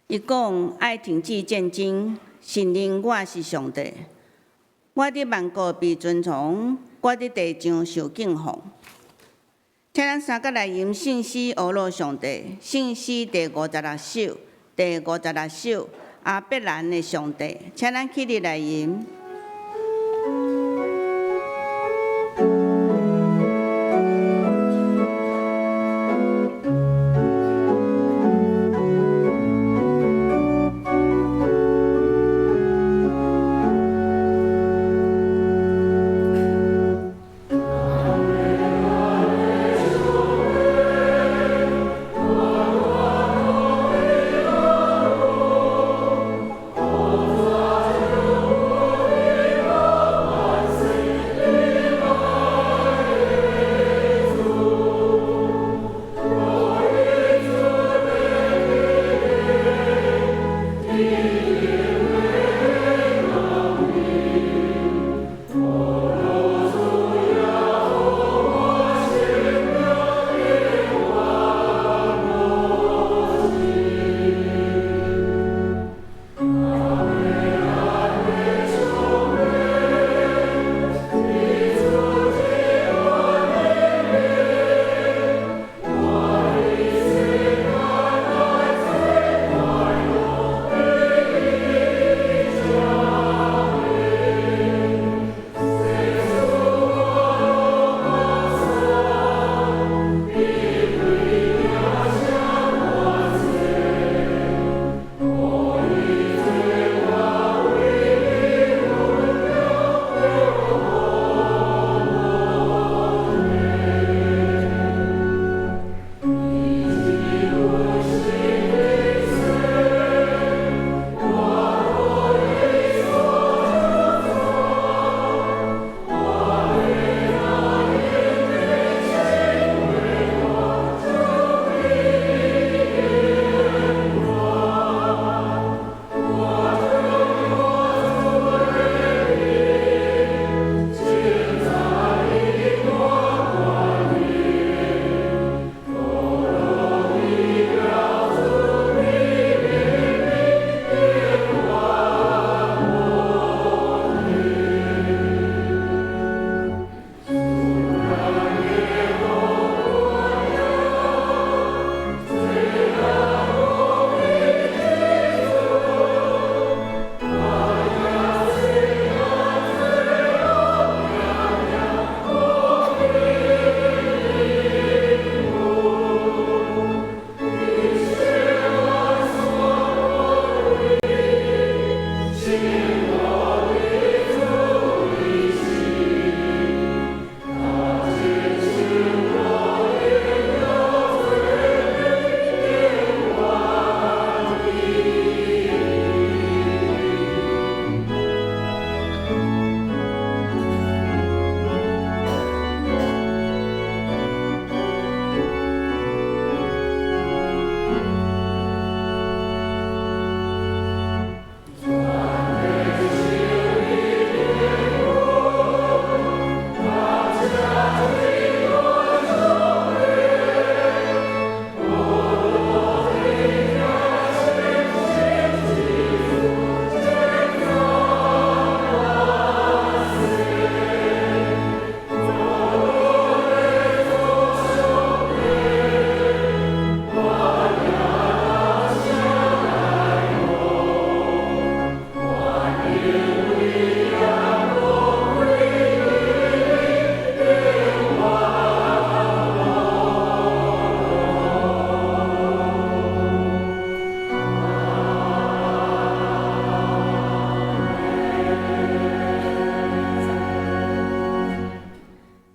伊讲爱停止战争，承认我是上帝。我伫万国被尊崇，我伫地上受敬奉。请咱三角来吟圣诗俄罗上帝，圣诗第56首，第56首阿伯兰的上帝，请咱起立来吟。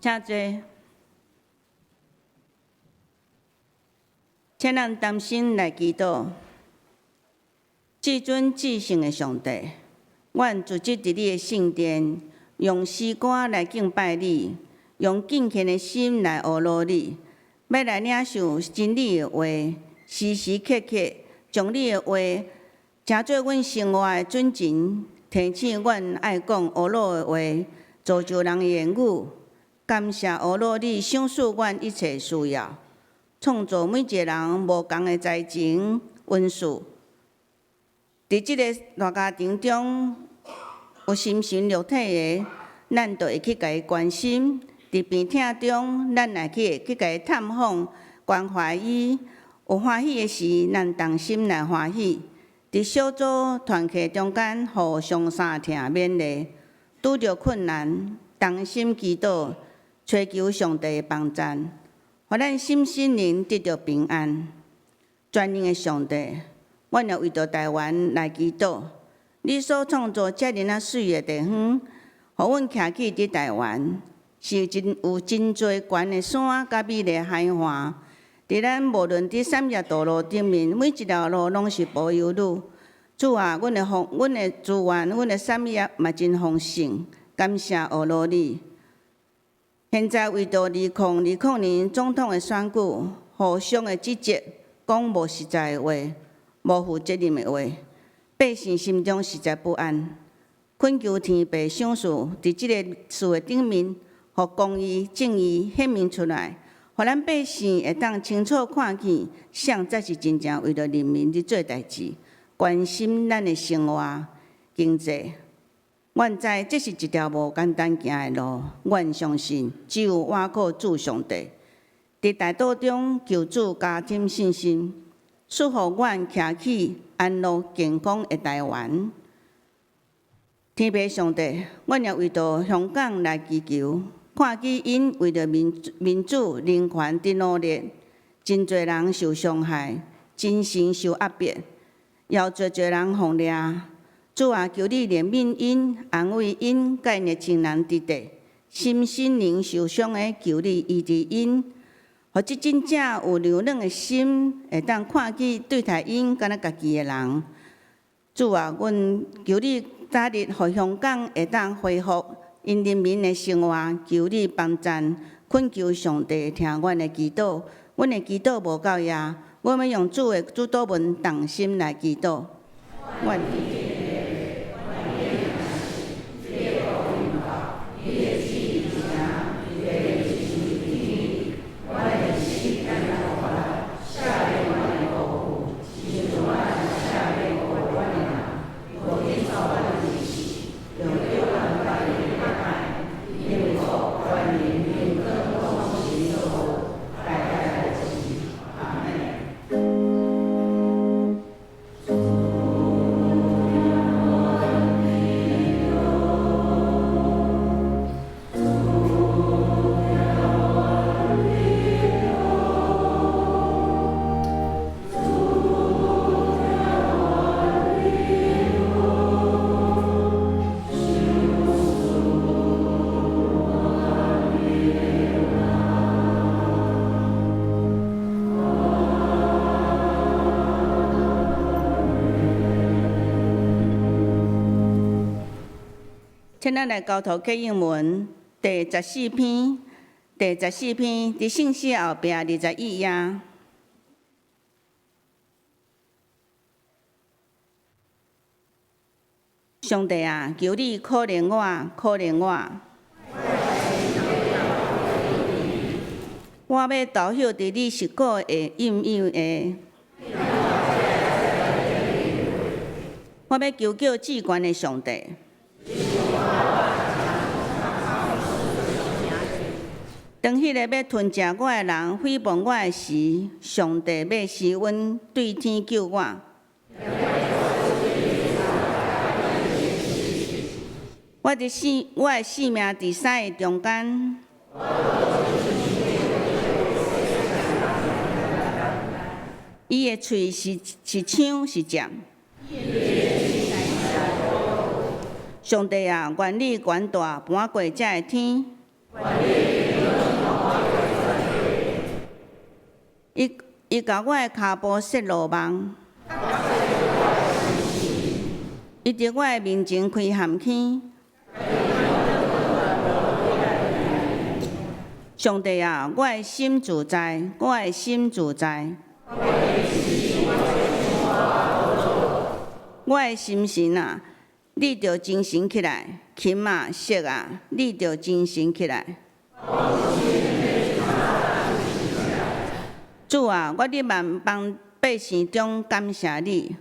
请坐，请咱同心来祈祷。至尊至圣的上帝，阮自即伫你的圣殿，用诗歌来敬拜你，用敬虔的心来学罗你，要来领受真理的话，时时刻刻将你的话诚做阮生活的准绳，提醒阮爱讲学罗的话，造就人的言语。感谢学罗你赏赐阮一切需要。创造每一个人无同的才情、运势。伫即个大家庭中，有心神肉体的，咱就会去家己关心；伫病痛中，咱也去家己探访、关怀伊。有欢喜的时，咱同心来欢喜。伫小组团契中间，互相相听勉励。拄着困难，同心祈祷，祈求上帝的帮助，互咱心心灵得到平安。全能的上帝，阮要为着台湾来祈祷。你所创造遮尔啊水的地方，互阮徛起伫台湾，是有真侪悬的山甲美丽海岸。伫咱无论伫产业道路顶面，每一条路拢是柏油路。主啊，阮的资源、阮的产业嘛真丰盛，感谢俄罗你。现在为着2020年总统的选举，互相的指责，讲无实在的话，无负责任的话，百姓心中实在不安。恳求天父赏赐伫即个事的顶面，互公义、正义显明出来，互咱百姓会当清楚看见，谁才是真正为着人民伫做代志。关心咱的生活、经济，阮知这是一条无简单行的路。阮相信，只有倚靠主上帝，伫大道中求主加添信心，赐互阮徛起安乐健康的台湾。天父上帝，阮也为着香港来祈求，看见因为着民主人权伫努力，真侪人受伤害，精神受压迫。要侪人互掠，主啊，求你怜悯因，安慰因，甲因的亲人伫地，心心灵受伤的，求你医治因，互即真正有柔软的心，会当看见对待因敢若家己的人。主啊，阮求你早日互香港会当恢复因人民的生活，求你帮赞，恳求上帝听阮的祈祷，阮的祈祷无够野。我们用主的主祷文同心来祈祷。请咱来交头契应文第14篇，伫信息后壁21页。上帝啊，求你可怜我，可怜我。我要投宿伫你实果的阴影下。我要求救至高的上帝。当迄个要吞食我的人诽谤我的时，上帝要施恩对天救我。我的性命伫屎的中间。伊的喙是枪是剑。上帝啊，愿你权大盘过遮的天。伊甲我的骹步设路网，伊伫我的面前开陷阱。上帝啊，我的心自在，我的心自在。我的心神啊，你着精神起来；琴啊、瑟啊，你着精神起来。主啊，我伫万邦百姓中感谢你，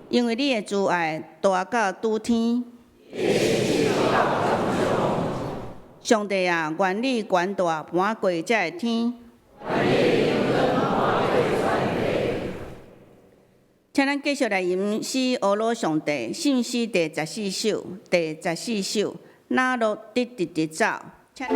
因为你的慈爱大到拄天。上帝啊，愿你权大盘过这个天。请咱继续来吟诗阿罗上帝信息第14首，第14首，哪路直直直走。请坐。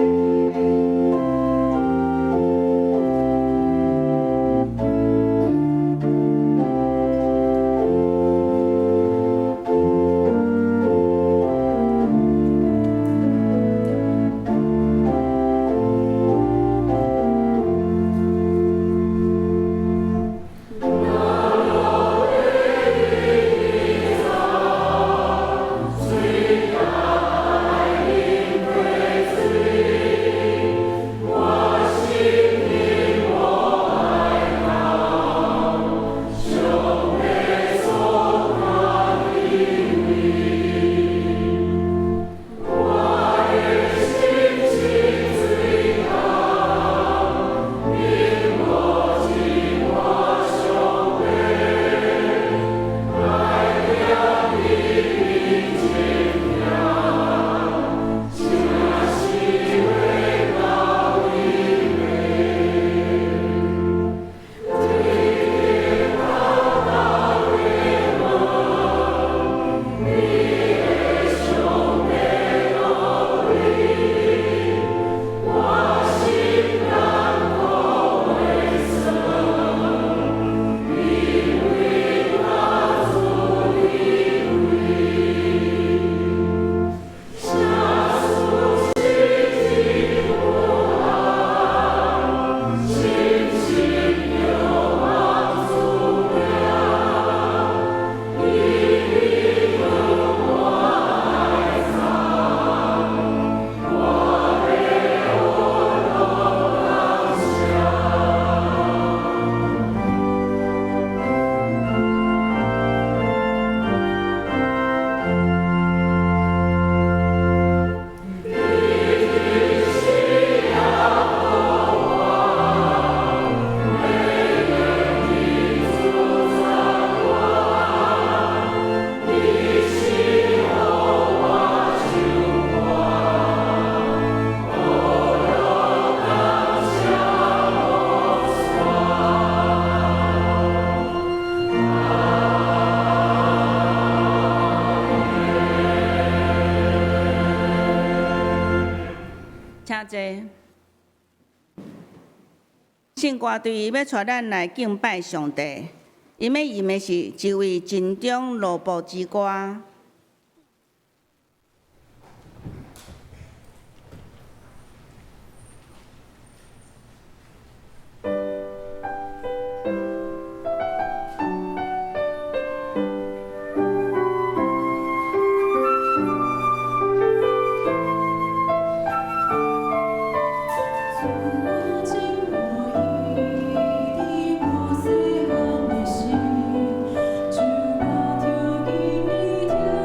圣歌队要带咱来敬拜上帝，伊要吟的是一位尽忠落步之歌。主我着你的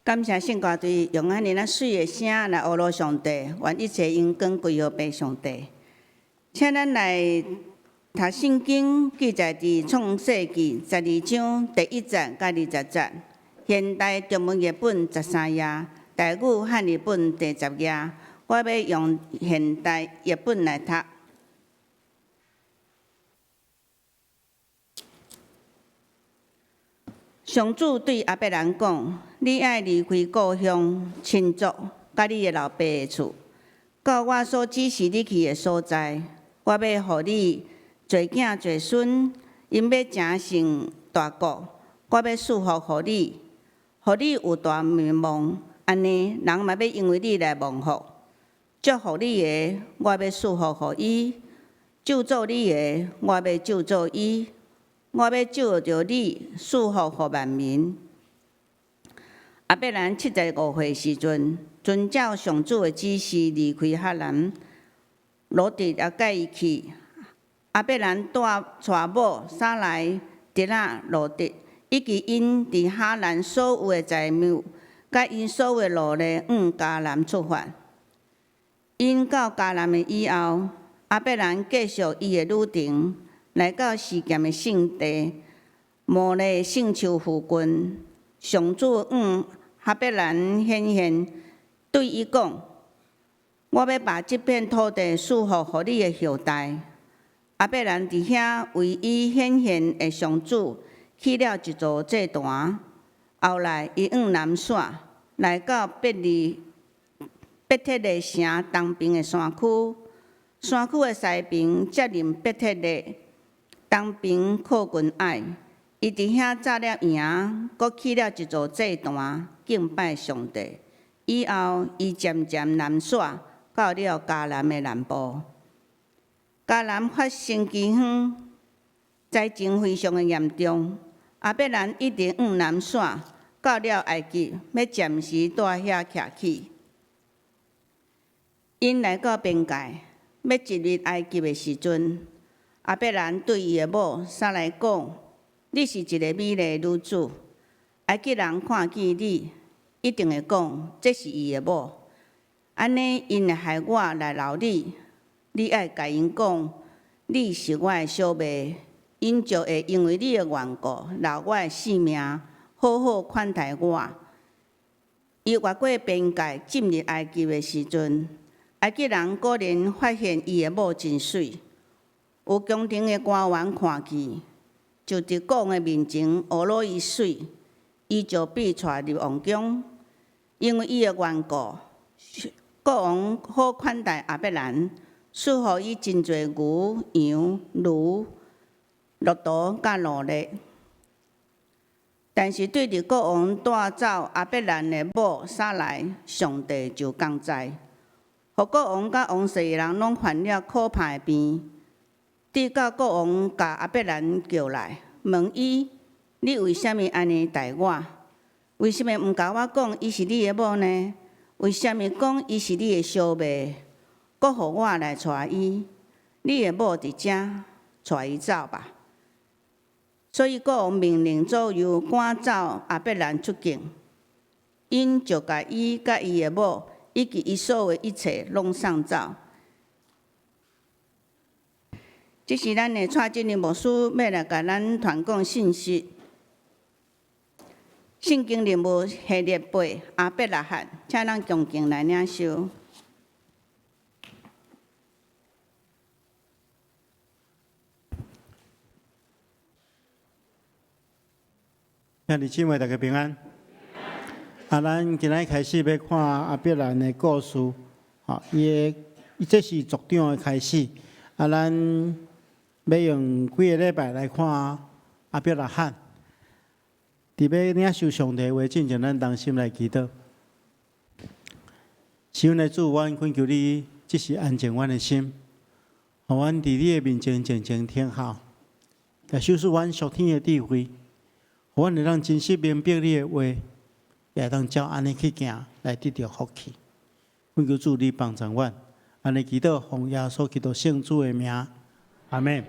感谢圣歌队用安尼水的声来学罗上帝，愿一切因光归予白上帝。请咱来读圣经，记载伫创世纪12章第1节甲20节，现代中文译本13页，台语汉语本第10页。我要用现代译本来读。上主对亚伯兰讲：“你爱离开故乡、亲族，甲你的老爸的厝，到我所指示你去的所在。我要互你做囝做孙，因要成成大国。我要赐福互你，互你有大名望。安尼，人嘛要因为你来蒙福。祝福你的，我要赐福互伊；咒诅你的，我要咒诅伊。我要照着你赐福互万民。”亚伯兰75岁时阵，遵照上主的指示离开哈兰，罗得也甲伊去。亚伯兰带某撒来、得拉、罗得，以及因伫哈兰所有的财物，甲因所有的路咧，往迦南出发。因到迦南的以后，亚伯兰继续伊的旅程。来到示剑的圣地，摩勒圣树附近，上主向亚伯兰显现，对伊讲：“我要把这片土地赐福予你的后代。”亚伯兰伫遐为伊显现的上主起了一座祭坛，后来伊往南线，来到伯特利城东边的山区，山区的西边接临伯特利。东边靠近爱，伊伫遐扎了营，阁起了一座祭坛，敬拜上帝。以后，伊渐渐南线，到了迦南的南部。迦南发生饥荒，灾情非常的严重。亚伯兰一直往南线，到了埃及，要暂时住遐徛起。因来到边界，要进入埃及的时阵。亚伯兰对伊的某撒来讲：“你是一个美丽女子，埃及人看见你，一定会讲这是伊的某。安尼，因会害我来留你。你爱甲因讲，你是我的小妹，因就会因为你的缘故留我的性命，好好款待我。”伊越过边界进入埃及的时阵，埃及人果然发现伊的某真水。有宫廷的官员看见，就伫国王的面前讹落伊水，伊就被带入王宫。因为伊的缘故，国王好款待亚伯兰，赐予伊真侪牛、羊、驴、骆驼甲奴隶。但是对着国王带走亚伯兰的某撒来，上帝就降灾，互国王甲王室的人拢犯了可怕的病。直到国王把亚伯兰叫来，问伊：“你为虾米安尼待我？为虾米毋甲我讲伊是你的某呢？为虾米讲伊是你的小妹？阁互我来带伊？你的某伫遮，带伊走吧。”所以国王命令左右赶走亚伯兰出境，因就甲伊甲伊的某以及伊所有一切拢送走。这是咱的蔡经理牧师要来甲咱传讲信息。圣经人物系列8亚伯拉罕，请咱恭敬来领受。兄弟姊妹，大家平安。咱今仔开始要看亚伯兰的故事。伊这是族长的开始。咱要用几个礼拜来看亚伯拉罕。伫要领受上帝话之前，咱同心来祈祷。慈恩的主，阮恳求你，即是安静阮的心，互阮伫你的面前静静听候，也修饰阮属天的智慧，互阮会当真实明白你的话，也当照安尼去行，来得到福气。恳求主你帮助阮，安尼祈祷，奉耶稣基督圣主的名。阿门。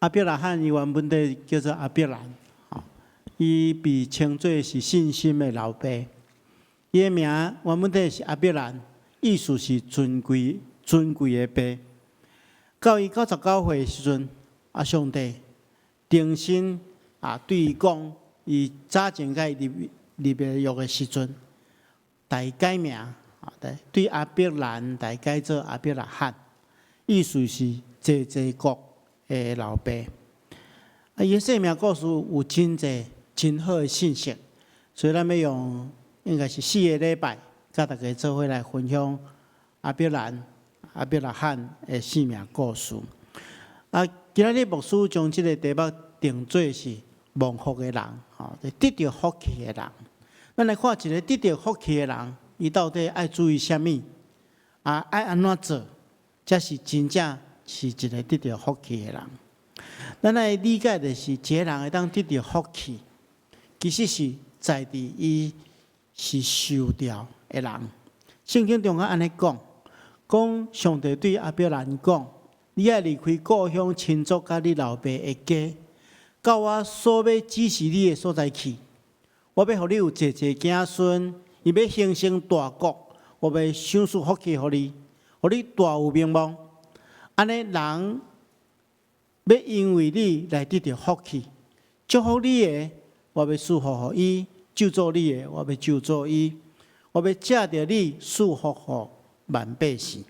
亚伯拉罕伊原本地叫做亚伯兰，伊被称作是信心的老爸。伊的名原本底是阿伯兰，意思是尊贵的爸。到伊99岁的时阵，上帝重新对伊讲，伊早前甲伊立约的时阵，代改名，对阿伯兰代改做阿伯拉罕，意思是济国的老爸。伊的生命故事有真济真好的信息，所以咱要用应该是4个礼拜，甲大家做伙来分享阿伯兰、阿伯拉罕的生命故事。今日牧师将这个题目定做是蒙福的人，得到福气的人。咱来看一个得到福气的人，伊到底爱注意什么？爱安怎做，才是真正是一个得到福气的人。咱来理解的是，一个人会当得到福气，其实是在地伊是受掉的人。圣经中安尼讲，上帝对阿伯兰讲：你爱离开故乡、亲族甲你老爸的家，到我所要指示你的所在去。我要互你有济子孙，伊要形成大国。我要赏赐福气互你，互你大有名望。安尼人要因为你来得到福气，祝福你的，我要祝福伊；救助你的，我要救助伊。我要借着你祝福互万百姓。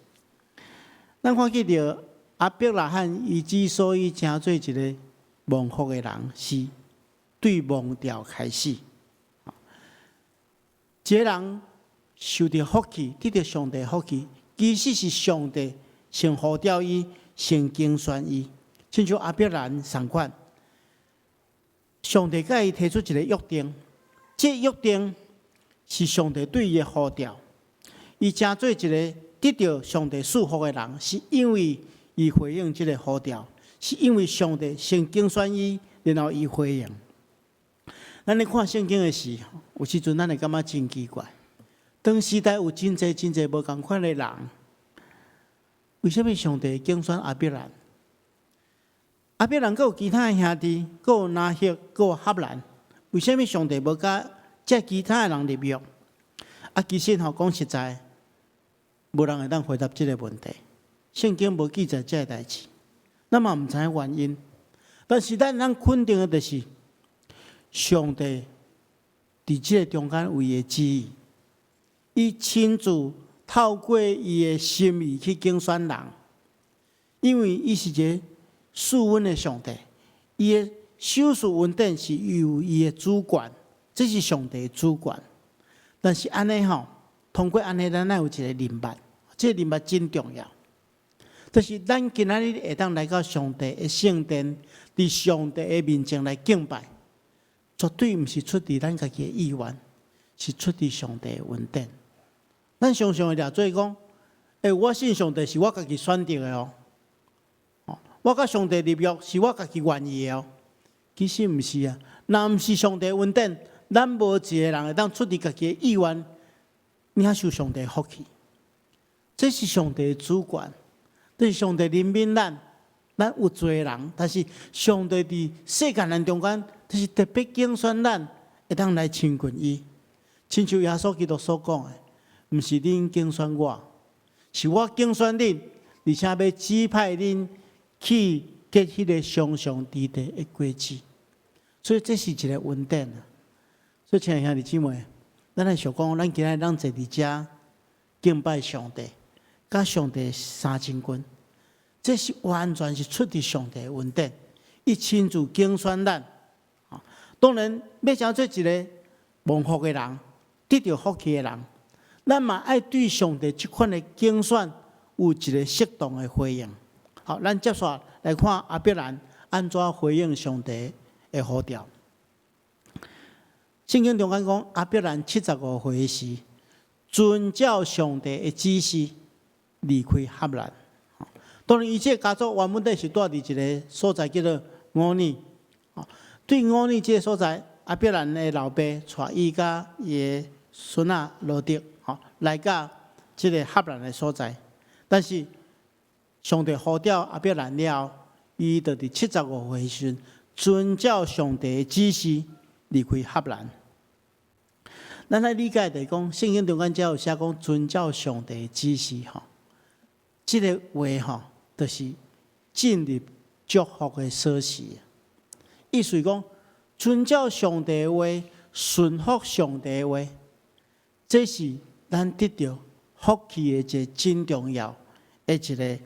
咱看见着阿伯拉罕，伊之所以成做一个蒙福的人，是对蒙调开始。一个人受到福气，得到上帝福气，其实是上帝先呼召伊，先拣选伊。亲像阿伯兰同款，上帝甲伊提出一个约定，这约定是上帝对伊的呼召。伊成做一个得到上帝祝福的人，是因为伊回应这个呼召，是因为上帝先拣选伊，然后伊回应。咱咧看圣经的时候，有时阵咱会感觉真奇怪。当时代有真侪无同款的人，为什么上帝拣选阿伯兰？阿伯兰还有其他的兄弟，还有拿赫，还有哈兰，为什么上帝无甲这其他的人立约？其实讲实在，无人会当回答这个问题。圣经无记载这个代志，咱嘛唔知原因。但是咱肯定的就是，上帝伫这个中间有伊的旨意，伊亲自透过伊的心意去拣选人，因为伊是一个赐恩的上帝，伊的手续稳定是由伊的主管，这是上帝的主管。但是安尼通过安尼，咱有一个明白，这个明白真重要。就是咱今仔日会当来到上帝的圣殿，伫上帝的面前来敬拜，绝对毋是出自咱家己的意愿，是出自上帝的恩典。咱常常会抓做讲，我信上帝是我家己选择的哦，我甲上帝立约是我家己愿意的哦。其实毋是啊，若毋是上帝的恩典，咱无一个人会当出自家己的意愿，领受上帝的福气。这是上帝的主权。这是上帝怜悯咱有罪人，但是上帝伫世间人中间，就是特别拣选咱，会当来亲近伊。亲像耶稣基督所讲的，毋是恁拣选我，是我拣选恁，而且要指派恁去结迄个上上地地的果子。所以这是一个恩典啊！所以亲爱兄弟姊妹，咱来想讲，咱今日咱坐伫遮敬拜上帝。甲上帝三千军，这是完全是出自上帝的恩典，伊亲自拣选咱。当然，要成做一个蒙福的人，得到福气的人，咱嘛爱对上帝这款的拣选有一个适当的回应。好，咱接下来看阿伯兰安怎回应上帝的呼召。圣经中间讲，阿伯兰75岁时，遵照上帝的指示。离开哈兰，当然，伊这家族原本底是住伫一个所在叫做乌尼。对乌尼这个所在，阿伯兰的老爸带伊甲伊的孙仔罗德，来到这个哈兰的所在。但是上帝呼召阿伯兰了，伊就伫75岁时，遵照上帝的指示，离开合兰。咱来理解就是讲，圣经中间只有写讲遵照上帝的指示吼，这个话吼，就是进入祝福的锁匙。意思是讲，遵照上帝的话，顺服上帝的话，这是咱得到福气的一个真重要的一个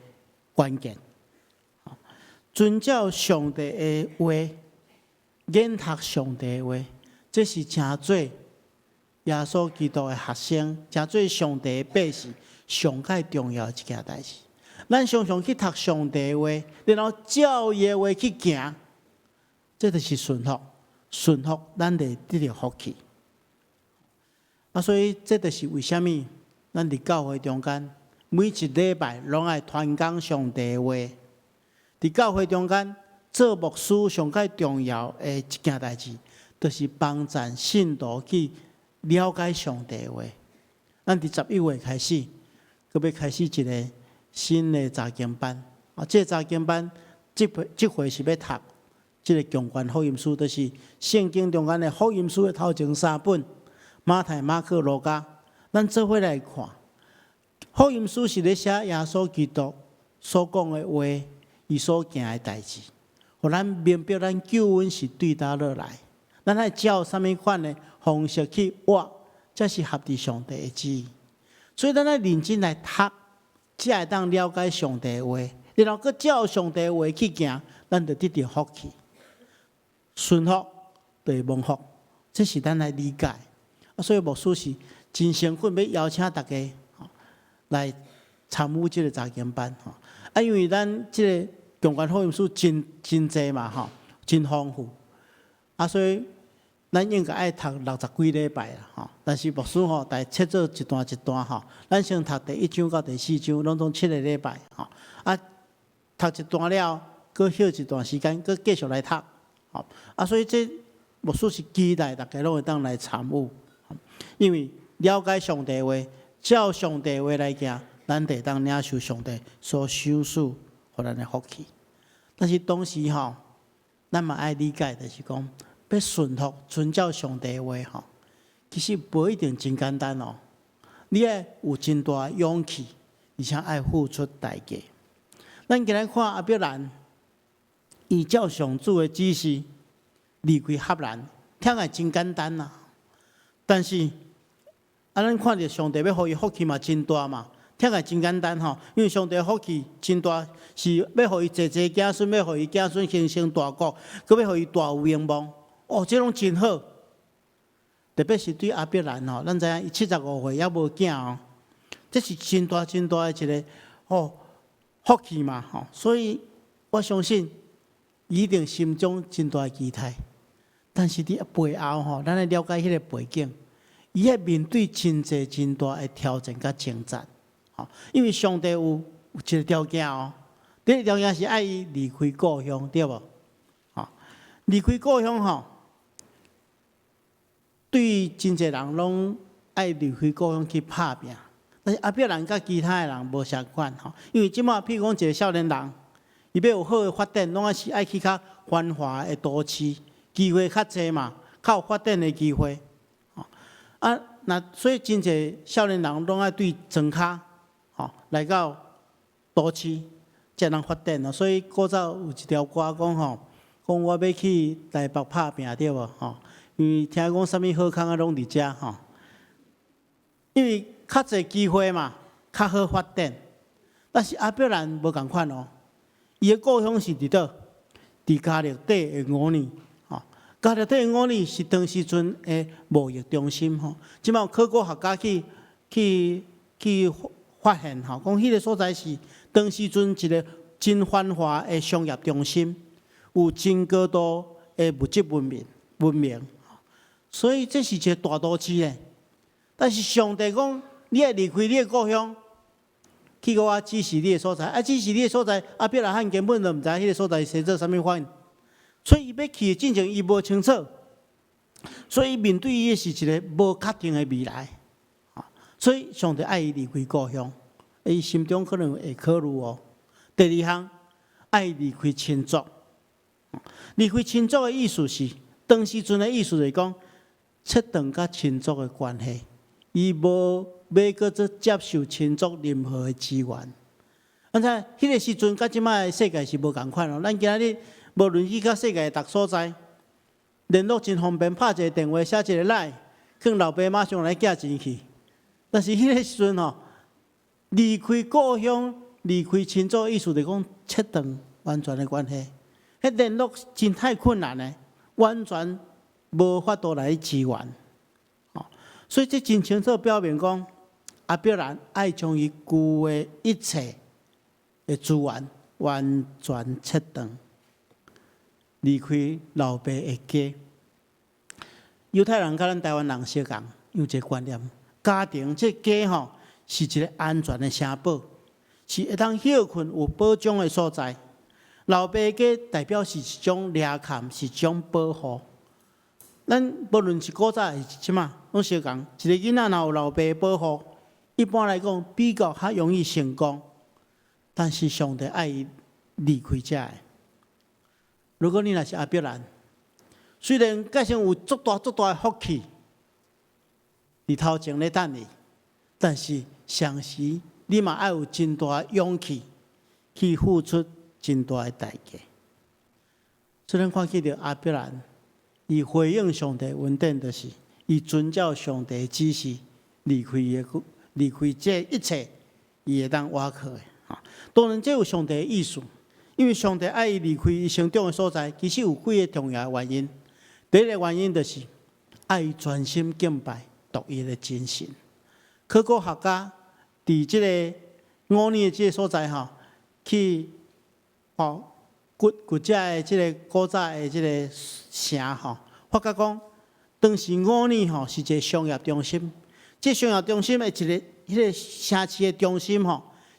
关键。遵照上帝的话，研读上帝的话，这是真做耶稣基督的学生，真做上帝的百姓上界重要的一件代志。咱常常去读上帝的话，然后照伊的话去行，这就是顺服，顺服咱就得到福气。所以这就是为什么咱伫教会中间，每一礼拜拢爱传讲上帝的话。伫教会中间做牧师上界重要的一件代志，就是帮助信徒去了解上帝的话。咱伫11月开始，佮要开始一个新的查经班。这个查经班这回是要读这个强权福音书，就是圣经中间的福音书的头前3本：马太、马可、路加。咱做伙来看，福音书是咧写耶稣基督所讲的话。伊所行的代志，互咱明白咱救恩是对倒落来，咱爱照什么款的方式去活，这是合乎上帝的旨意。所以咱爱认真来读，才会当了解上帝的话，然后佮照上帝的话去行，咱就得到福气。顺服就会蒙福，这是咱来理解。所以牧师是真诚恳要邀请大家来参与这个查经班。因为咱这个强权福音书真济嘛，真丰富，所以咱应该爱读60几礼拜啦，但是牧师大切做一段一段咱先读第1章到第4章，拢总7个礼拜，读一段了，搁休一段时间，搁继续来读，所以这牧师是期待大家拢会当来参与，因为了解上帝话，照上帝话来行。咱得当领受上帝所赏赐互咱的福气，但是同时咱嘛爱理解，就是讲要顺服、遵照上帝的话其实不一定真简单哦。你要有真大的勇气，而且爱付出代价。咱今日看阿伯兰，依照上主的指示离开合兰，听来真简单呐。但是咱看到上帝要予伊福气嘛，真大嘛。听起来真简单因为上帝的福气真大，是要予伊济子孙，要予伊子孙兴盛大国，佮要予伊大有名望。这拢真好。特别是对阿伯兰咱知影伊75岁还无囝这是真大真大的一个福气嘛所以我相信伊一定心中真大的期待。但是伫背后咱来了解迄个背景，伊要面对真济真大的挑战甲征战。因为上帝有一个条件第一个条件是爱伊离开故乡，对无？离开故乡对于真侪人拢爱离开故乡去打拼，但是阿伯兰甲其他的人无相关因为即马譬如讲一个少年人，伊要有好的发展，拢是爱去较繁华的都市，机会较济嘛，较有发展的机会。那所以真侪少年人拢爱对庄脚。来到都市才能发展所以古早有一条歌讲讲我要去台北打拼，对无因为听讲啥物好康拢伫遮因为较侪机会嘛，较好发展。但是阿伯兰无共款伊的故乡是伫倒？伫嘉义底的5年嘉义底的5年是当时阵的贸易中心即马有考古学家去发现讲迄个所在是当时阵一个真繁华的商业中心，有真高度的物质文明，所以这是一个大都市咧。但是上帝讲，你要离开你的故乡，去给我指示你的所在，指示你的所在，阿伯拉罕根本就毋知迄个所在是做啥物款，所以伊要去的进程伊无清楚，所以面对伊的是一个无确定的未来。所以上帝爱伊离开故乡，伊心中可能会考虑第二项，爱离开亲族。离开亲族的意思是，当时阵的意思就是讲，切断甲亲族的关系，伊无要搁做接受亲族任何的资源。咱知迄个时阵，甲即摆的世界是无共款哦。咱今仔日无论去到世界的逐所在，联络真方便，拍一个电话，写一个来，可老爸马上来寄钱去。但是迄个时阵吼，离开故乡、离开亲族，意思就是讲切断完全的关系。迄联络真太困难咧，完全无法度来支援。所以这真清楚表明讲，阿必然爱将伊旧的一切的资源完全切断，离开老爸的家。犹太人甲咱台湾人相共，有一个观念：家庭这家吼是一个安全的城堡，是会当休困有保障的所在。老爸的家代表是一种掠看，是一种保护。咱无论是古早还是即马，拢相共。一个囡仔若有老爸的保护，一般来讲比较较容易成功。但是上帝爱伊离开遮的。如果你若是阿必然，虽然假设有足大的福气，伫头前咧等你，但是上时你嘛爱有真大的勇气去付出真大的代价。所以咱看见着阿必然，伊回应上帝恩典，就是伊遵照上帝的指示，离开这一切，伊会当瓦靠的。当然，这有上帝的意思，因为上帝爱伊离开伊成长的所在，其实有几个重要的原因。第一个原因就是爱伊专心敬拜独一的真神。考古学家伫这个5年的这个所在去掘这的这个古早的这个城发觉讲，当时5年是一个商业中心。这商业中心的迄个城市的中心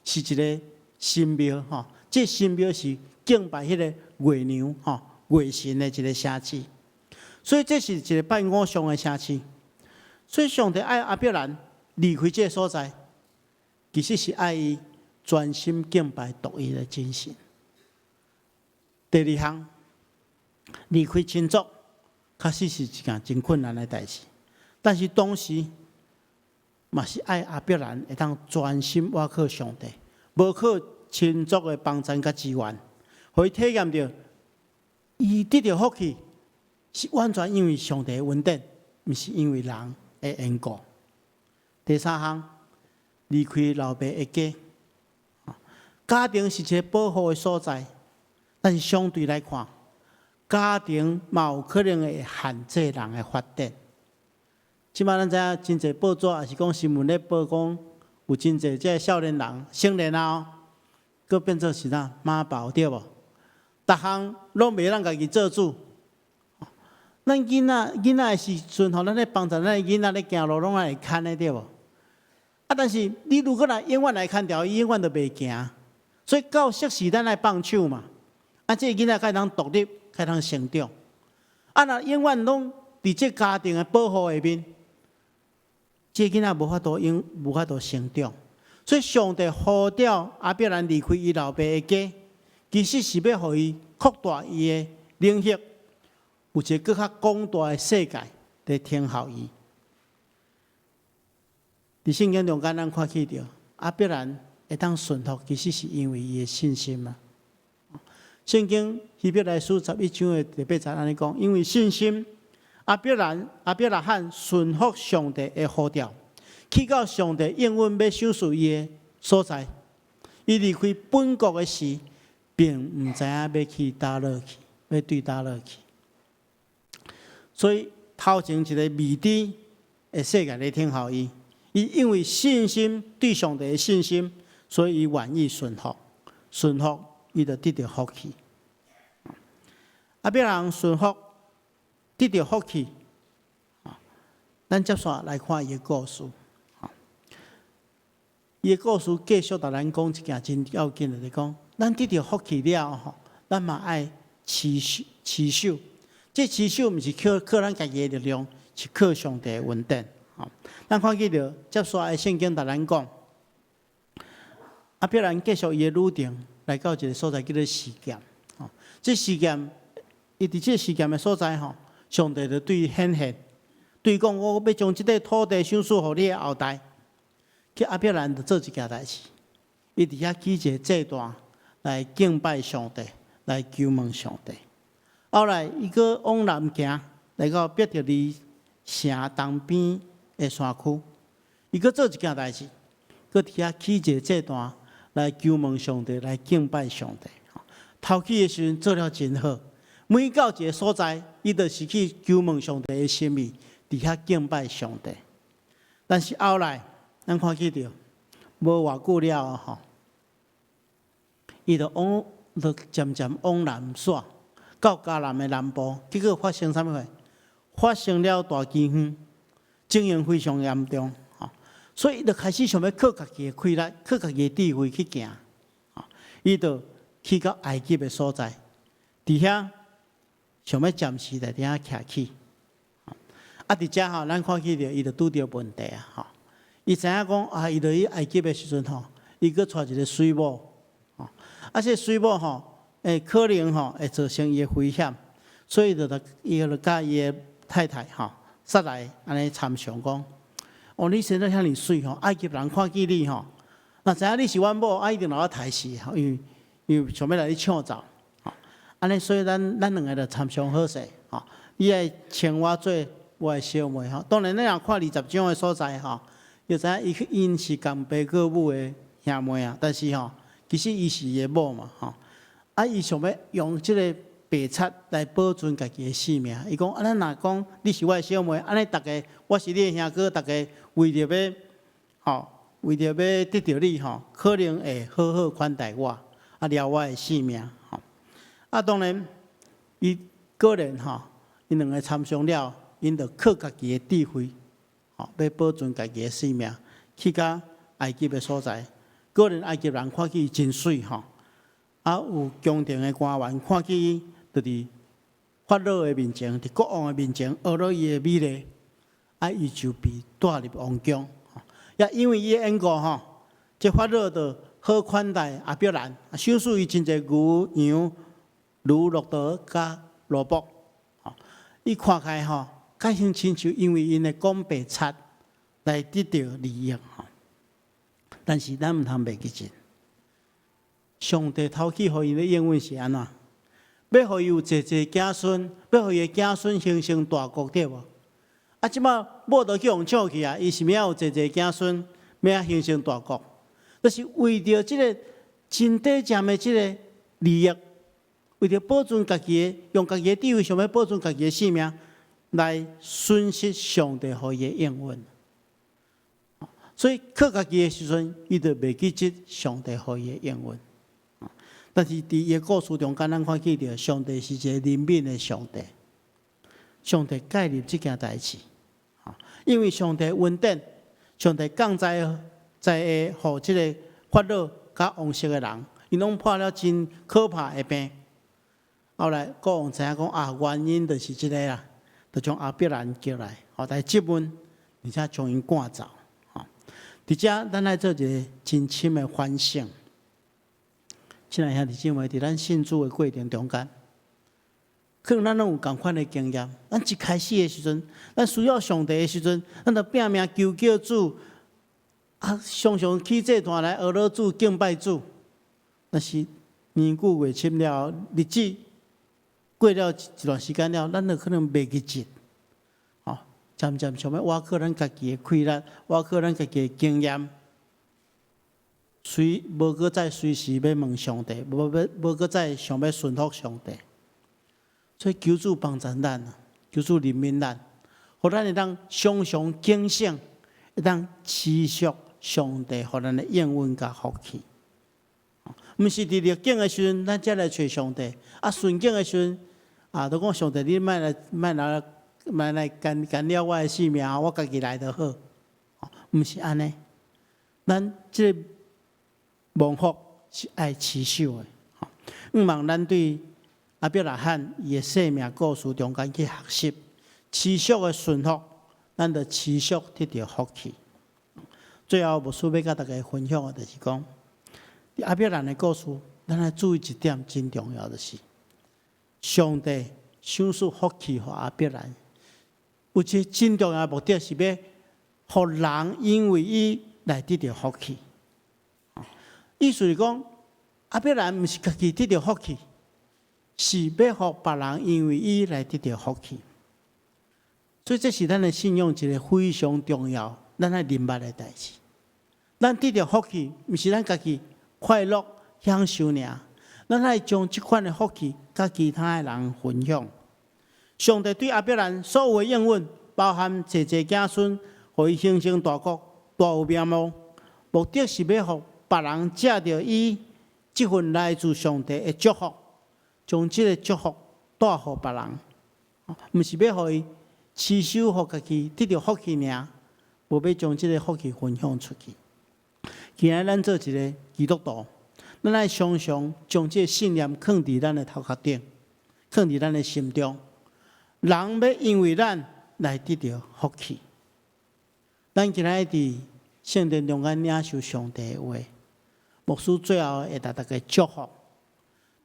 是一个神庙这神庙是敬拜迄个月娘月神的一个城市。所以这是一个拜偶像的城市，所以上帝爱阿必然离开这个所在，其实是爱伊专心敬拜独一的真神。第二项，离开亲族，确实是一件真困难的代志，但是同时，嘛是爱阿必然会当专心倚靠上帝，无靠亲族的帮衬甲资源，互伊体验到伊得到福气。是完全因为上帝的恩典，毋是因为人的缘故。第三项，离开老爸的家。家庭是一个保护的所在，但是相对来看，家庭嘛有可能会限制人的发展。即摆咱知影真侪报纸也是讲新闻咧报讲，有真侪这少年人成年后，佫变做是哪妈宝对无？逐项拢袂让家己做主。咱囡仔的时阵咱咧帮助咱的囡仔咧行路，拢会牵的对无？但是你如果永远来牵条，伊永远都袂行。所以到适时咱来放手嘛。这个囡仔才会当独立，才会当成长。若永远拢伫这家庭的保护下面，这个囡仔无法度成长。所以上帝呼召阿必然离开伊老爸的家，其实是要互伊扩大伊的领域。有一个更较广大的世界在听候伊。伫圣经中间，咱看起着阿必然会当顺服，其实是因为伊的信心嘛。圣经希伯来书11章的第8节安尼讲：因为信心，阿必拉罕顺服上帝的呼召，去到上帝应允要收拾伊的所在。伊离开本国的时，并唔知影要去倒落去，要对倒落去。所以头前一个未知的世界咧听候伊，伊因为信心对上帝的信心，所以伊愿意顺服，伊就得到福气。阿必人顺服得到福气，咱接下来看伊的故事。伊的故事继续甲咱讲一件真要紧的，就是讲，咱得到福气了咱嘛爱持守。这持守毋是靠咱家己的力量，是靠上帝的恩典。咱看见着接下来圣经甲咱讲，阿必然继续伊的路程，来到一个所在叫做示剑。这示剑，伊伫这示剑的所在上帝就对伊显现，对伊讲：我要将即块土地赏赐互你的后代。去亚伯兰就做一件代志，伊伫遐起一个祭坛来敬拜上帝，来求问上帝。后来伊搁往南行，来到伯特利城东边的山区，伊搁做一件代志，搁伫遐起一个祭坛来求问上帝，来敬拜上帝。头起的时阵做了真好，每到一个所在，伊就是去求问上帝的心意，伫遐敬拜上帝。但是后来，咱看见着无偌久了吼，伊就渐渐往南煞，到迦南的南部，结果发生啥物事？发生了大饥荒，情形非常严重。所以伊就开始想要靠家己的气力，靠家己的智慧去行。伊就去到埃及的所在，伫遐想要暂时在伫遐徛起。伫遮吼，咱看见着伊就拄着问题啊！伊知影讲伊就去埃及的时阵吼，伊搁带一个水母，这水母吼，可能吼会造成伊的危险，所以伊就甲伊的太太吼，撒来安尼参详讲：你生得遐尼水吼，埃及人看见你吼，若知影你是阮某，一定来我杀死，因为想要来你抢走，安尼所以咱两个就参详好势，伊爱请我做我的小妹吼。当然，咱若看20章的所在吼。就知影因是共爸过母的兄妹啊，但是吼，其实伊是伊的某嘛吼。伊想要用即个白贼来保存家己的性命。伊讲咱若讲你是我的小妹，安尼大家我是你的兄哥，大家为着要得到你吼，可能会好好款待我，了我的性命吼。当然，伊个人吼，因两个参详了，因着靠家己的智慧。要保存家己的性命，去到埃及的所在，个人埃及人看见伊真水吼，有宫廷的官员看见伊，就伫法老的面前，伫国王的面前，学了伊的美丽，伊就被带入王宫。也因为伊的缘故吼，这法老就好款待亚伯兰，赏赐伊真侪牛羊、驴、骆驼甲萝卜。伊看起来吼。改成亲像因为因的讲白贼来得到利益吼，但是咱毋通袂记真。上帝头起互因的应允是安怎？要互伊有济子孙，要互伊的子孙形成大国，对无？即摆某都去互抢去啊！伊是要有济子孙，要形成大国，就是为着即个真短暂的即个利益，为着保存家己的，用家己的智慧想要保存家己的性命。来损失上帝予伊的应允，所以靠家己的时阵，伊就袂记得上帝予伊的应允。但是伫伊的故事中间，咱看见着上帝是一个怜悯的上帝，上帝介入这件代志，因为上帝恩典，上帝降在下，互即个法老甲王室的人，伊拢破了真可怕的病。后来国王知影讲原因就是即个啦。就将亚伯兰叫来，来质问，而且将因赶走。伫遮，咱来做一个真深的反省。亲爱兄弟姊妹，伫咱信主的过程中间，可能咱拢有共款的经验。咱一开始的时阵，咱需要上帝的时阵，咱就拼命求叫主，常常去祭坛来学了主、敬拜主。但是年久月深了，日子过了一段时间了，咱就可能袂记真，渐渐想要挖靠咱家己的气力，挖靠咱家己的经验，无搁再随时要问上帝，无搁再想要顺服上帝。所以求主帮助咱，求主怜悯咱，互咱会当常常警醒，会当持续上帝互咱的应允甲福气。毋是伫逆境的时阵，咱才来找上帝；顺境的时阵，都讲上帝，你莫来干了我的性命，我家己来就好。毋是安尼，咱即个蒙福是爱持守的。毋望咱对亚伯拉罕伊的生命故事中间去学习，持续的顺服，咱就持续得到福气。最后，牧师要甲大家分享的就是讲，亚伯兰的故事，咱来注意一点真重要的是，上帝想赐福气给阿伯兰。有一个真重要的目的是要，互人因为伊来得到福气。意思是讲，阿伯兰毋是家己得到福气，是要互别人因为伊来得到福气。所以这是咱的信仰一个非常重要、咱爱明白的代志。咱得到福气，毋是咱家己快乐享受尔，咱爱将这款的福气甲其他的人分享。上帝对阿伯兰所有的应允，包含济济子孙，互伊形成大国，大有名望，目的是要互别人借着伊这份来自上帝的祝福，将这个祝福带互别人，毋是要互伊持守互家己得到福气尔，无要将这个福气分享出去。今日咱做一个基督徒，咱爱常常将这个信念放伫咱的头壳顶，放伫咱的心中。人要因为咱来得到福气，咱今日伫圣殿中间领受上帝的话，牧师最后会给大家祝福，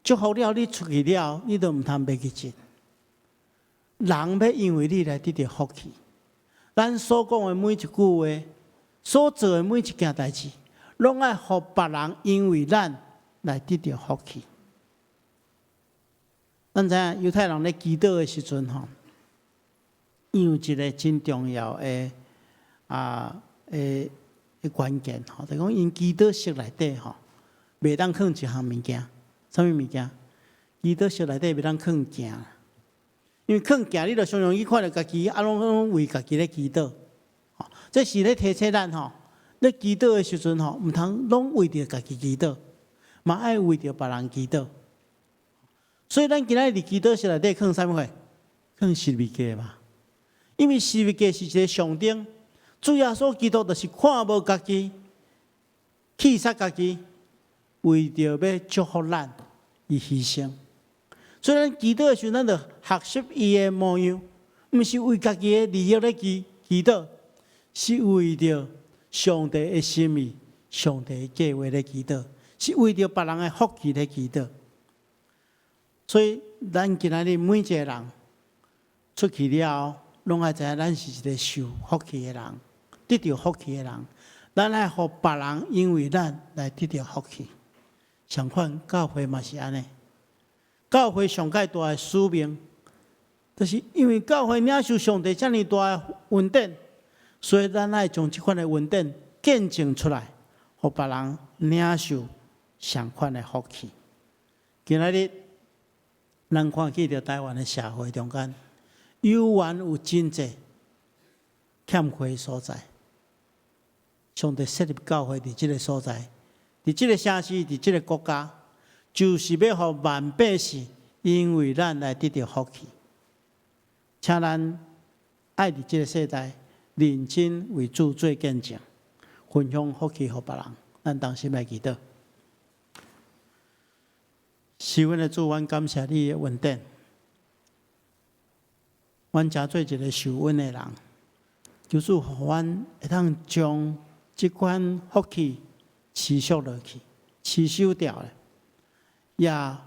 祝福了你出去了，你都毋通袂记进。人要因为你来得到福气，咱所讲的每一句话，所做的每一件代志，拢爱互别人因为咱来得到福气。咱知影犹太人咧祈祷的时阵吼，伊有一个真重要的关键吼，就讲因祈祷室内底吼，袂当放一项物件，啥物物件？祈祷室内底袂当放件，因为放件你着常常去看到家己拢为家己咧祈祷，这是咧提醒咱吼，咧祈祷的时阵吼，毋通拢为着家己祈祷，嘛爱为着别人祈祷。所以咱今仔日祈祷室内底放啥物货？放十字架嘛。因为十字架是一个象征，主耶稣基督就是看无家己，弃杀家己，为着要祝福咱而牺牲。所以咱祈祷的时候，咱着学习伊的模样，毋是为家己的利益咧祈祷，是为着上帝的心意、上帝的计划咧祈祷，是为着别人的福气咧祈祷。所以，咱今仔日每一个人出去了后，拢爱知影咱是一个受福气的人，得到福气的人。咱爱互别人因为咱来得到福气。相反，教会嘛是安尼。教会上界大的使命，就是因为教会领受上帝遮尔大的恩典，所以咱爱将这款的恩典见证出来，互别人领受相款的福气。今仔日。咱看见着台湾的社会中间，有缘有真济欠缺所在。上帝设立教会伫即个所在，伫即个城市，伫即个国家，就是要互万百姓因为咱来得到福气。请咱爱伫即个世代认真为主做见证，分享福气互别人。咱同心来祈祷。是阮的主，阮感谢你的恩典，阮诚做一个受恩的人，就是互阮会当将即款福气持续落去，持守掉咧，也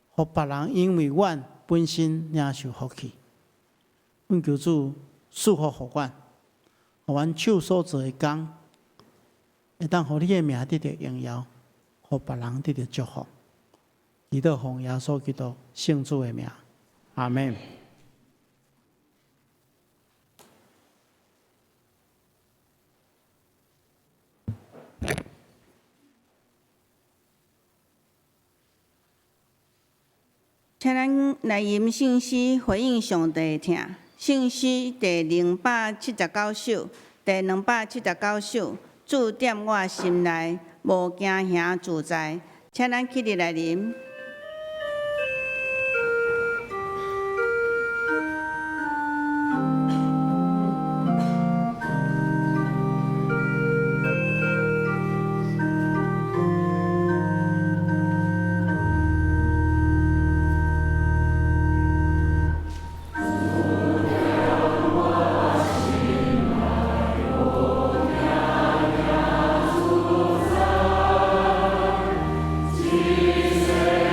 互别人因为阮本身领受福气。阮求主赐福互阮，互阮手所做的工，会当互你的名得到荣耀，互别人得到祝福。祈祷奉耶稣基督圣主的名，阿门。请咱来吟圣诗回应上帝的听。圣诗第279首，第279首，注点我心内，无惊吓自在。请咱起立来吟。Jesus.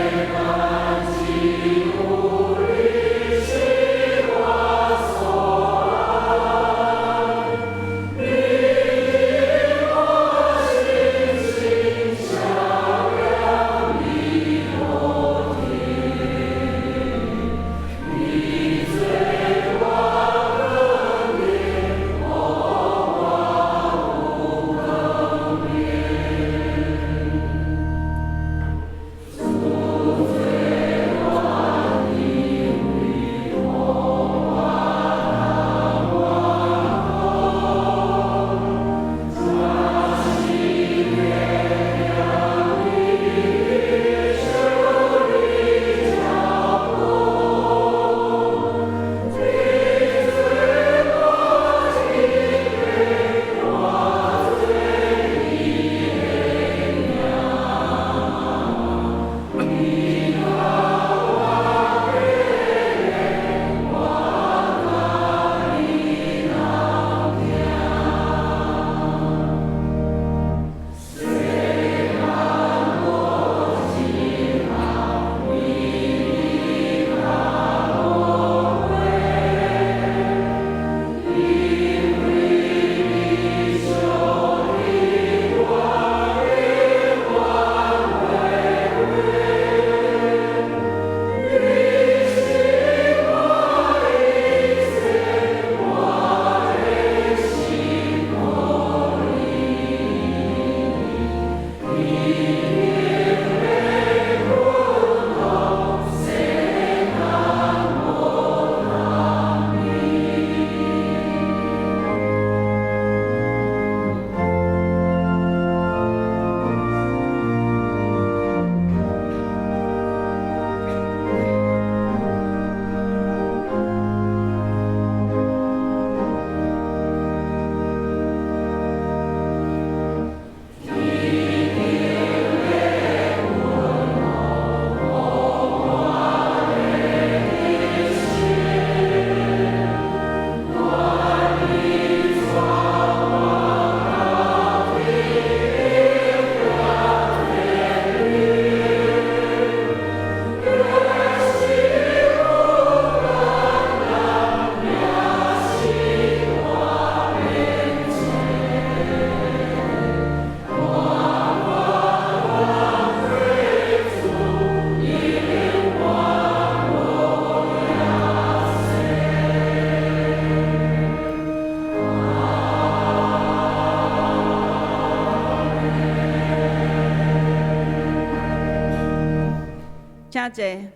诚济。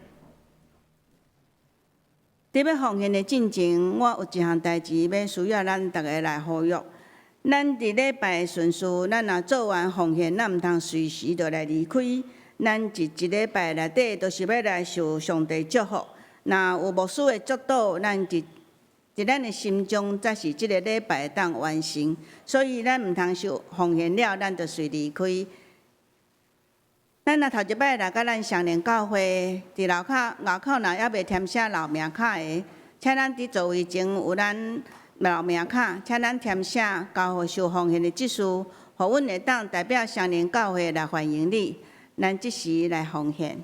伫要奉献的进前，我有一项代志要需要咱大家来呼吁。咱伫礼拜的顺序，咱若做完奉献，咱毋通随时就来离开。咱一礼拜内底都是要来受上帝祝福。若有牧师的祝祷，咱伫咱的心中，才是即个礼拜当完成。所以咱毋通受奉献了，咱就随离开。咱若头一摆来甲咱相连教会，伫楼口若还未填写留名卡的，请咱伫座位前有咱留名卡，请咱填写教会受奉献的指示，互阮会当代表相连教会来欢迎你。咱即时来奉献。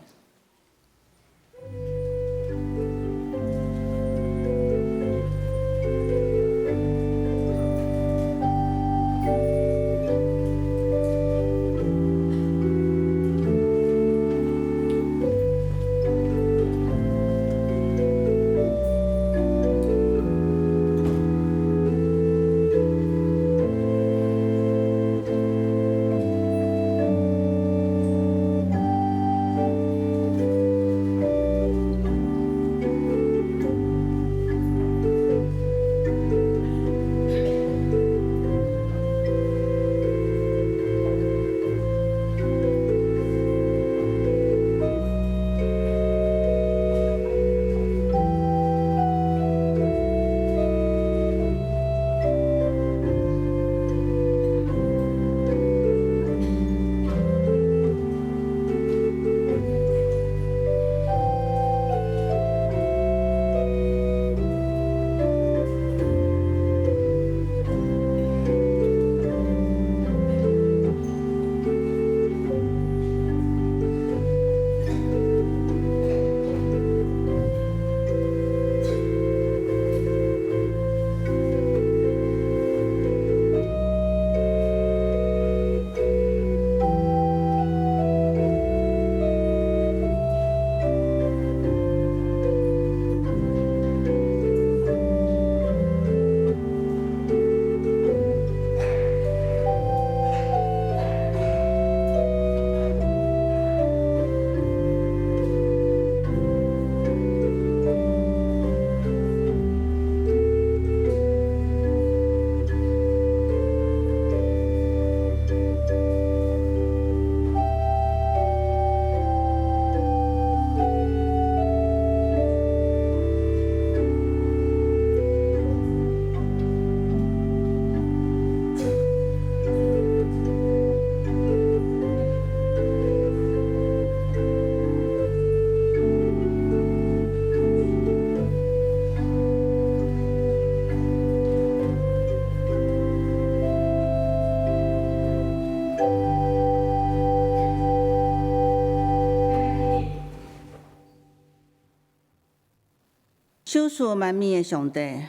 手赐万物的上帝，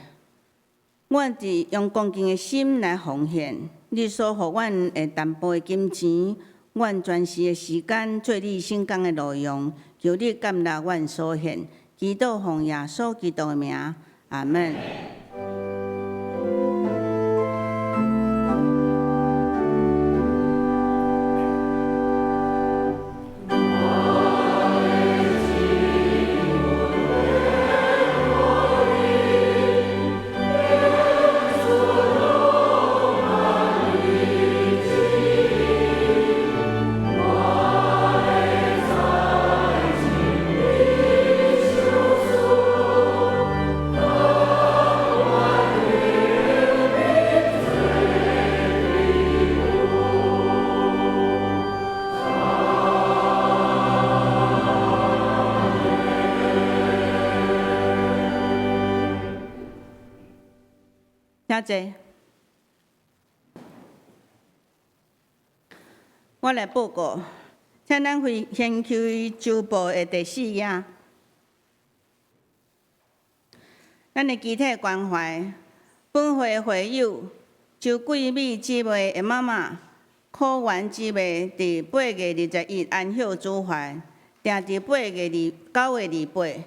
阮伫用恭敬的心来奉献，你所互阮的淡薄的金钱，阮全时的时间做你圣工的路用，求你感纳阮所献，祈祷奉耶稣基督的名，阿门。诚济，我来报告，请咱先去周报的第4页，咱的集体关怀，本会会友周桂美姊妹的妈妈柯元姊妹伫8月21安享主怀，定伫8月9月28。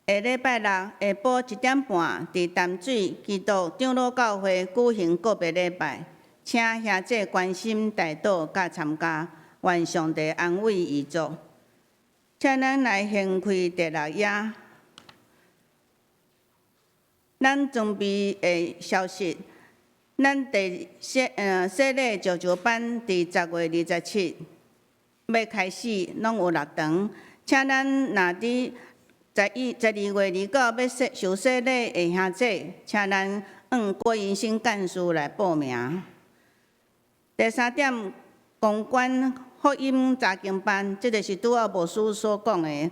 下礼拜六下晡1点半，伫淡水基督长老教会举行告别礼拜，请兄弟关心代祷甲参加，愿上帝安慰伊族。请咱来掀开第6页。咱准备的消息，咱洗礼石石班伫10月27要开始，拢有6堂，请咱若伫12月29要受洗礼的兄弟，请咱郭银新干事来报名。第3点，公关福音查经班，即就是拄仔牧师所讲的，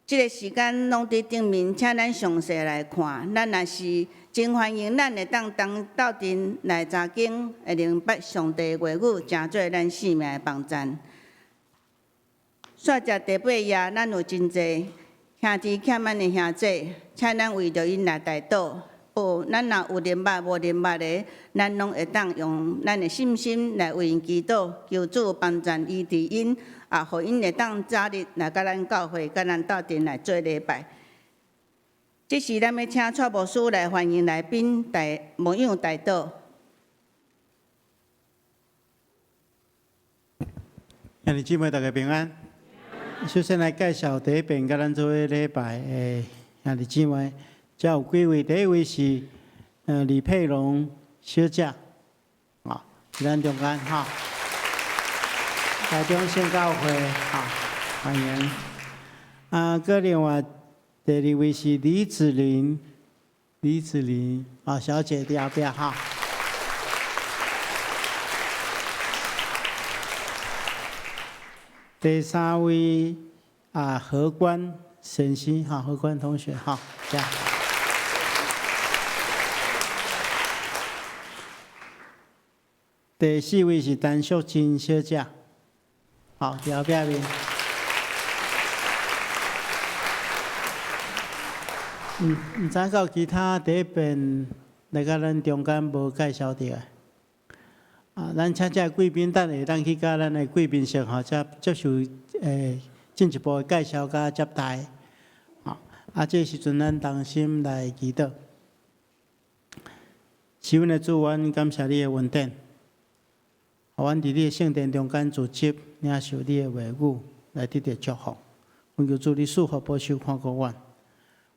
即个时间拢伫顶面，请咱详细来看。咱若是真欢迎，咱会当斗阵来查经，会明白上帝的话语，诚做咱生命的帮助。煞只第8页，咱有真侪兄弟欠咱的兄弟，请咱为着因来代祷。咱若有明白无明白的，咱拢会当用咱的信心来为因祈祷，求主帮助医治因，互因会当早日来甲咱教会、甲咱斗阵来做礼拜。即时咱要请蔡牧师来欢迎来宾牧养代祷。兄弟姊妹，大家平安。首先来介绍第一遍甲咱做礼拜的兄弟姊妹。才有几位，第一位是李佩龙小姐，啊，在咱中间哈，台中县教会哈，欢迎。个另外第2位是李子玲啊小姐在后边哈。第3位何冠先生哈，何冠同学哈，这样。第4位是陈淑珍小姐，好，在后边面。唔知到其他第一遍来甲咱中间无介绍到的，咱请这贵宾等下当去甲咱的贵宾席吼，接受进一步的介绍甲接待，这时阵咱同心来祈祷。是阮的主，阮感谢你的恩典。互阮伫你的圣殿中间聚集，领受你的话语，来得到祝福。阮求主你赐福保守看顾阮。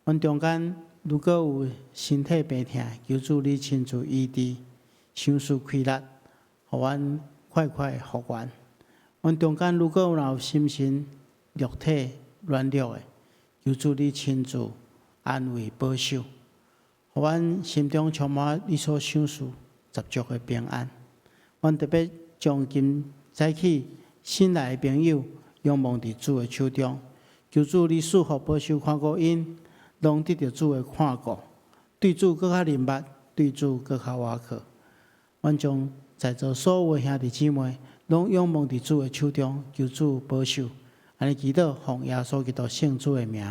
阮中间如果有身体病痛，求主你亲自医治，伤势开力，互阮快快复原。阮中间如果有心神、肉体软弱的，求主你亲自安慰保守，互阮心中充满你所赏赐十足的平安。阮特别将今早起新来的朋友，仰望伫主的手中，求主你赐福保守看顾因，拢得到主的看顾，对主更较明白，对主更较瓦靠。阮将在座所有的兄弟姊妹，拢仰望伫主的手中，求主保守。安尼祈祷，奉耶稣基督圣主的名，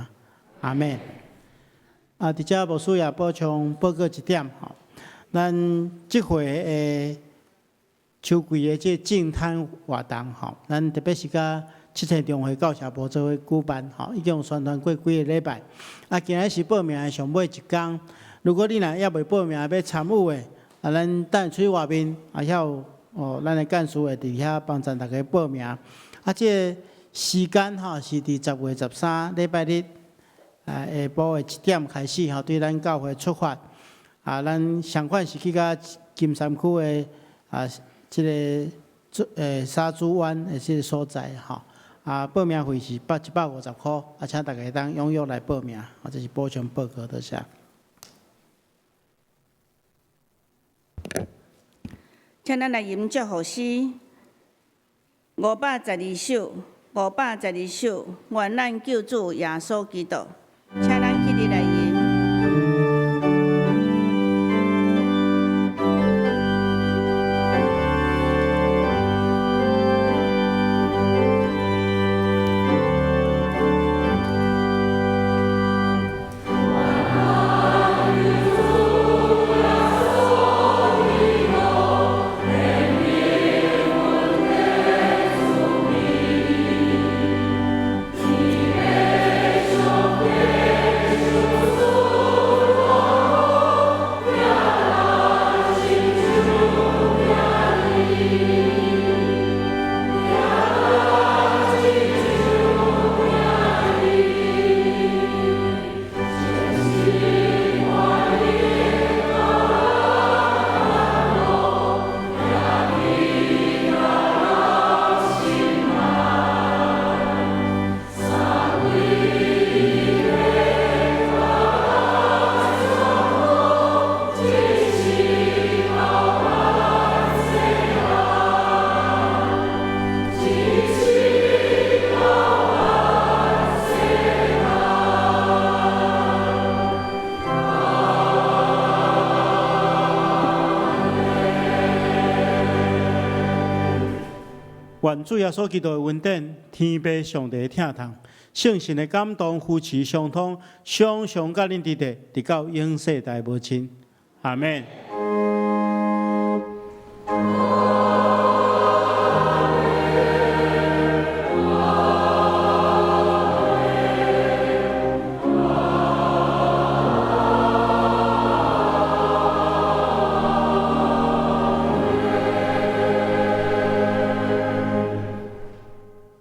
阿门。伫遮牧师也补充报告一点吼，咱即回的秋季的这净滩活动吼，咱特别是甲七星中会教社部做伙举办吼，已经有宣传过几个礼拜。今日是报名的上尾一天，如果你若还未报名要参与的，咱等出去外面，遐有咱的干事会伫遐帮助大家报名。这时间吼是伫10月13礼拜日下晡的1点开始吼，对咱教会出发。咱上款是去到金山区的这个沙珠湾的这个所在吼，报名费是150块，请大家当踊跃来报名，这是补充报告的下。请咱来吟祝福诗512首，愿咱救主耶稣基督，请咱起立来吟。愿主耶稣基督的恩典、天父上帝的疼痛、圣神的感动、夫妻相通，常常甲恁伫地，直到永世代无尽。阿门。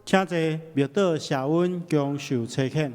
请坐，庙岛谢温将受差遣。